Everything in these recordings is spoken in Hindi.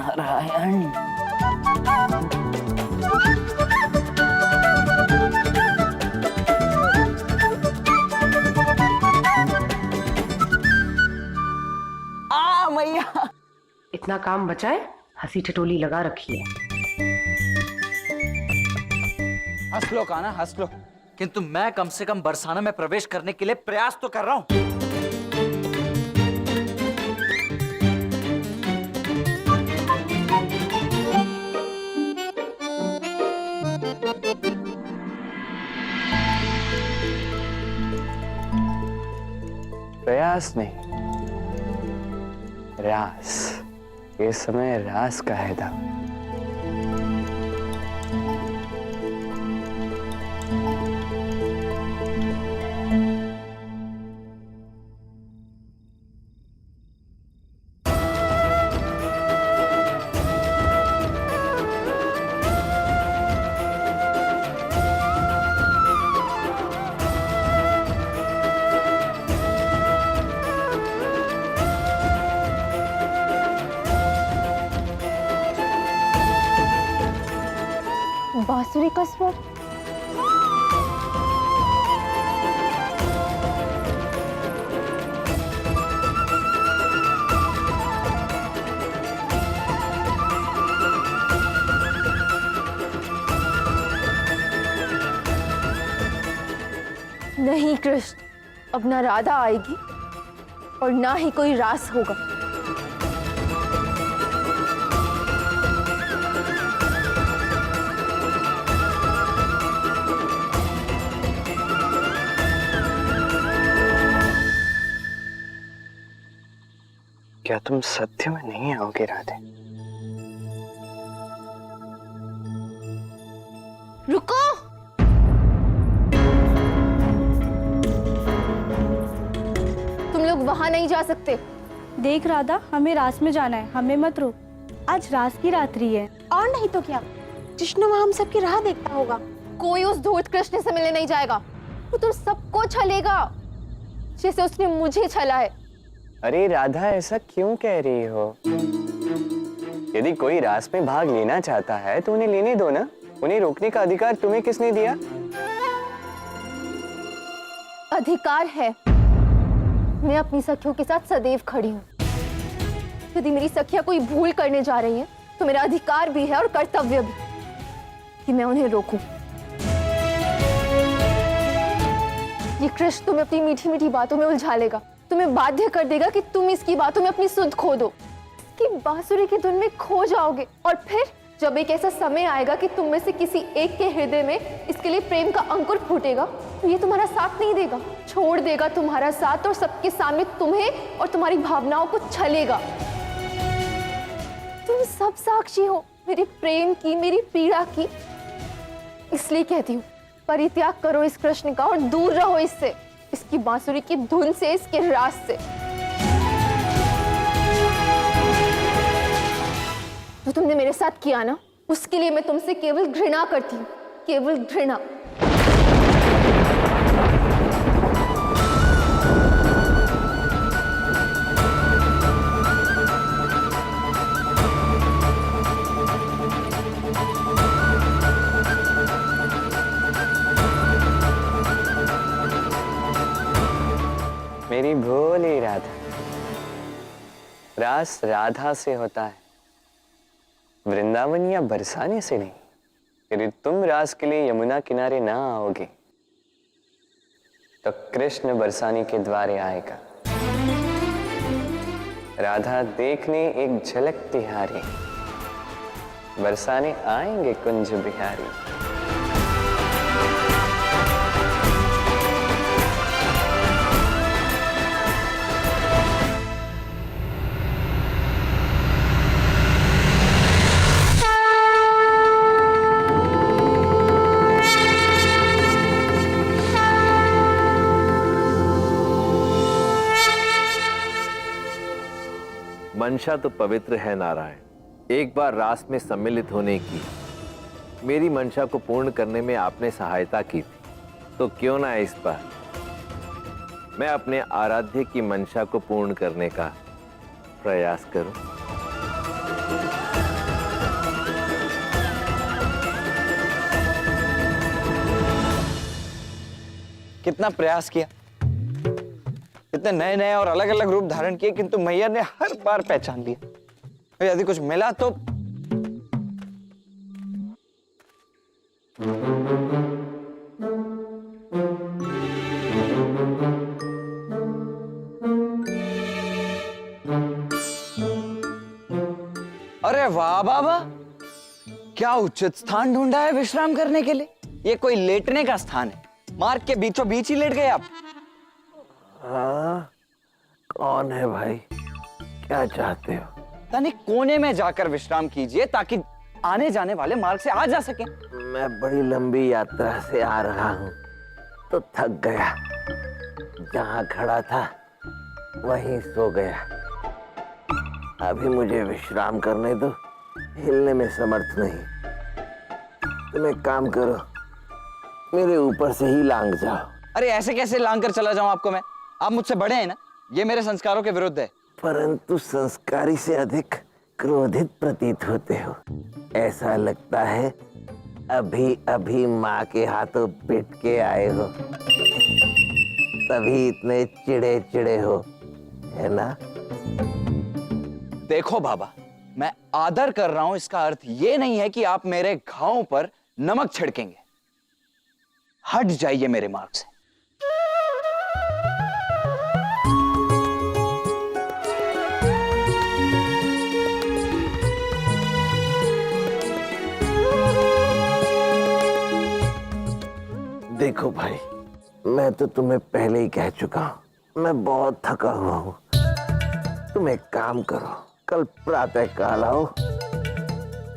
नारायण। मैया, इतना काम बचा है, हंसी ठिठोली लगा रखी है। हंस लो कान्हा, हंस लो, किंतु मैं कम से कम बरसाना में प्रवेश करने के लिए प्रयास तो कर रहा हूं। प्रयास नहीं, रास। ये समय रास का है था। बांसुरी का स्वर। नहीं कृष्ण, अब ना राधा आएगी और ना ही कोई रास होगा। क्या तुम सत्य में नहीं आओगे राधे? रुको, तुम लोग वहां नहीं जा सकते। देख राधा, हमें रास में जाना है, हमें मत रोक। आज रास की रात्रि है। और नहीं तो क्या, जिष्णु वहां हम सबकी राह देखता होगा। कोई उस धूर्त कृष्ण से मिलने नहीं जाएगा। वो तुम सबको छलेगा जैसे उसने मुझे छला है। अरे राधा, ऐसा क्यों कह रही हो? यदि कोई रास में भाग लेना चाहता है तो उन्हें लेने दो ना। उन्हें रोकने का अधिकार तुम्हें किसने दिया? अधिकार है, मैं अपनी सखियों के साथ सदैव खड़ी हूँ। यदि मेरी सखियां कोई भूल करने जा रही हैं, तो मेरा अधिकार भी है और कर्तव्य भी कि मैं उन्हें रोकूं। ये कृष्ण तुम्हें अपनी मीठी मीठी बातों में उलझा लेगा, तुम्हें बाध्य कर देगा कि तुम इसकी बातों में अपनी सुध खो दो, कि बांसुरी की धुन में खो जाओगे। और फिर जब एक ऐसा समय आएगा कि तुम में से किसी एक के हृदय में इसके लिए प्रेम का अंकुर फूटेगा, तो ये तुम्हारा साथ नहीं देगा, छोड़ देगा तुम्हारा साथ और सबके सामने तुम्हें और तुम्हारी भावनाओं को छलेगा। तुम सब साक्षी हो मेरे प्रेम की, मेरी पीड़ा की। इसलिए कहती हूँ, परित्याग करो इस कृष्ण का और दूर रहो इससे, इसकी बांसुरी की धुन से, इसके रास से। जो तुमने मेरे साथ किया ना, उसके लिए मैं तुमसे केवल घृणा करती हूँ, केवल घृणा। मेरी भोली राधा, रास राधा से होता है, वृंदावन या बरसाने से नहीं। यदि तुम रास के लिए यमुना किनारे ना आओगे तो कृष्ण बरसाने के द्वारे आएगा। राधा देखने एक झलक तिहारी, बरसाने आएंगे कुंज बिहारी। मंशा तो पवित्र है नारायण। एक बार रास में सम्मिलित होने की मेरी मंशा को पूर्ण करने में आपने सहायता की थी, तो क्यों ना इस बार मैं अपने आराध्य की मंशा को पूर्ण करने का प्रयास करूं। कितना प्रयास किया, कितने नए नए और अलग अलग रूप धारण किए, किंतु मैया ने हर बार पहचान लिया। यदि कुछ मिला तो अरे वाह बाबा, क्या उचित स्थान ढूंढा है विश्राम करने के लिए। ये कोई लेटने का स्थान है? मार्ग के बीचों बीच ही लेट गए आप। हाँ, कौन है भाई, क्या चाहते हो? तनिक कोने में जाकर विश्राम कीजिए ताकि आने जाने वाले मार्ग से आ जा सके। मैं बड़ी लंबी यात्रा से आ रहा हूँ तो थक गया, जहाँ खड़ा था वहीं सो गया। अभी मुझे विश्राम करने दो, हिलने में समर्थ नहीं। तुम एक काम करो, मेरे ऊपर से ही लांग जाओ। अरे ऐसे कैसे लांग कर चला जाऊं आपको मैं? आप मुझसे बड़े हैं ना, ये मेरे संस्कारों के विरुद्ध है। परंतु संस्कारी से अधिक क्रोधित प्रतीत होते हो। ऐसा लगता है अभी अभी माँ के हाथों पिट के आए हो, तभी इतने चिड़े चिड़े हो, है ना? देखो बाबा, मैं आदर कर रहा हूं, इसका अर्थ ये नहीं है कि आप मेरे घावों पर नमक छिड़केंगे। हट जाइए मेरे मार्ग से। देखो भाई, मैं तो तुम्हें पहले ही कह चुका हूं, मैं बहुत थका हुआ हूं। तुम एक काम करो, कल प्रातः काल आओ,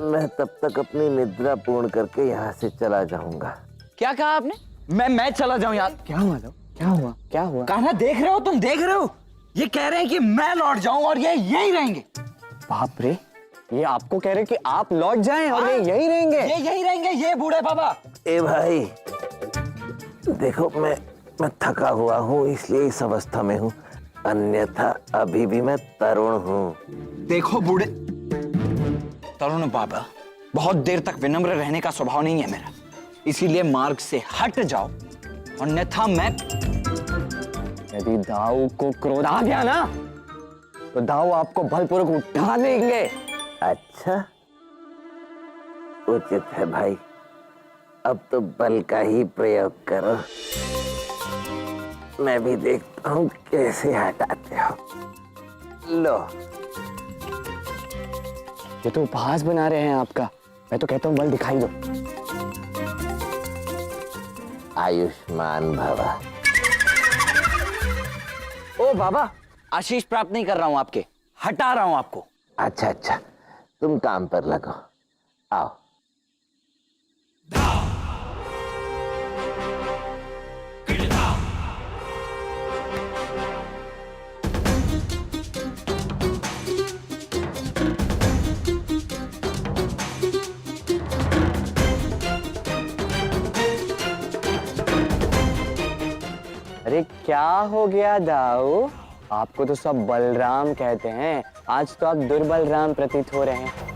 मैं तब तक अपनी निद्रा पूर्ण करके यहाँ से चला जाऊंगा। क्या कहा आपने? मैं चला जाऊं यार? क्या हुआ? क्या हुआ? क्या हुआ? कान्हा देख रहे हो, तुम देख रहे हो, ये कह रहे हैं कि मैं लौट जाऊं और ये यही रहेंगे। बाप रे, ये आपको कह रहे हैं कि आप लौट जाएं और ये यही रहेंगे? ये यही रहेंगे, ये बूढ़े बाबा। ए भाई देखो, मैं थका हुआ हूँ इसलिए इस अवस्था में हूँ, अन्यथा अभी भी मैं तरुण हूँ। देखो बूढ़े, तरुण बाबा, बहुत देर तक विनम्र रहने का स्वभाव नहीं है मेरा, इसीलिए मार्ग से हट जाओ, अन्यथा मैं। यदि दाऊ को क्रोध आ गया ना तो दाऊ आपको बलपूर्वक उठा देंगे। अच्छा, उचित है भाई, अब तो बल का ही प्रयोग करो, मैं भी देखता हूँ कैसे हटाते हो। लो, ये तो उपहास बना रहे हैं आपका, मैं तो कहता हूँ बल दिखाई दो। आयुष्मान भवा। ओ बाबा, आशीष प्राप्त नहीं कर रहा हूं आपके, हटा रहा हूं आपको। अच्छा अच्छा, तुम काम पर लगो, आओ। अरे क्या हो गया दाऊ? आपको तो सब बलराम कहते हैं, आज तो आप दुर्बलराम प्रतीत हो रहे हैं।